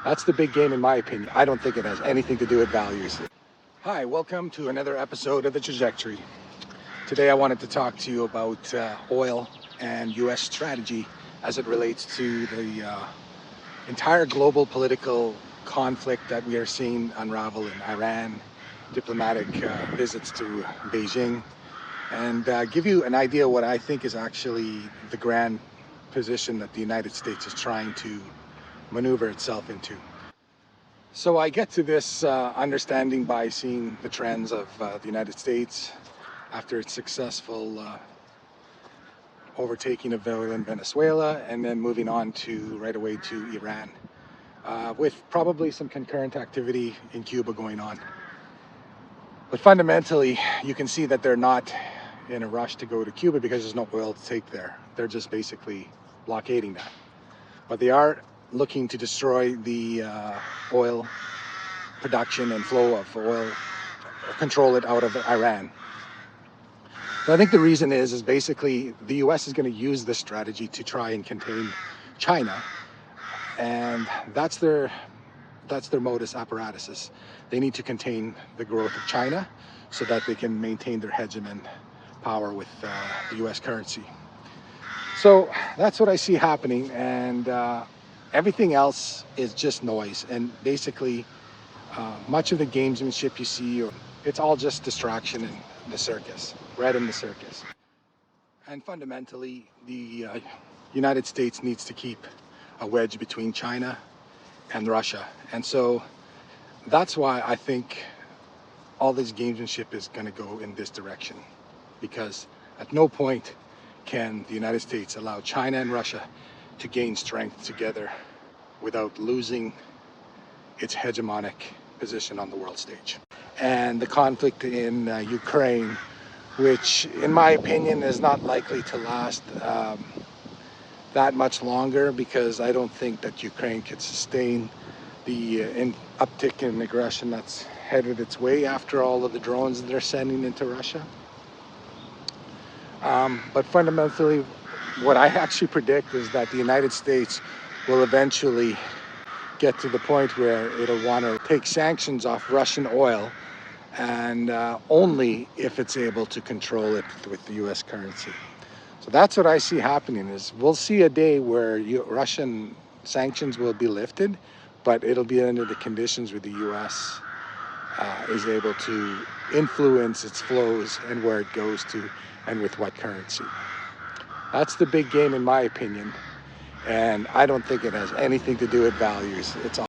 That's the big game in my opinion. I don't think it has anything to do with values. Hi, welcome to another episode of The Trajectory. Today I wanted to talk to you about oil and US strategy as it relates to the entire global political conflict that we are seeing unravel in Iran, diplomatic visits to Beijing, and give you an idea what I think is actually the grand position that the United States is trying to maneuver itself into. So I get to this understanding by seeing the trends of the United States after its successful overtaking of Venezuela, and then moving on to right away to Iran, with probably some concurrent activity in Cuba going on. But fundamentally, you can see that they're not in a rush to go to Cuba because there's no oil to take there. They're just basically blockading that. But they are looking to destroy the oil production and flow of oil, control it out of Iran. So I think the reason is basically the US is going to use this strategy to try and contain China, and that's their modus apparatus. They need to contain the growth of China so that they can maintain their hegemon power with the US currency. So that's what I see happening, and everything else is just noise. And basically, much of the gamesmanship you see, it's all just distraction in the circus, right in the circus. And fundamentally, the United States needs to keep a wedge between China and Russia. And so that's why I think all this gamesmanship is going to go in this direction, because at no point can the United States allow China and Russia to gain strength together without losing its hegemonic position on the world stage. And the conflict in Ukraine, which in my opinion is not likely to last that much longer, because I don't think that Ukraine could sustain the uptick in aggression that's headed its way after all of the drones that they're sending into Russia. But fundamentally, what I actually predict is that the United States will eventually get to the point where it'll want to take sanctions off Russian oil, and only if it's able to control it with the US currency. So that's what I see happening. Is we'll see a day where Russian sanctions will be lifted, but it'll be under the conditions where the US is able to influence its flows and where it goes to and with what currency. That's the big game in my opinion, and I don't think it has anything to do with values. It's all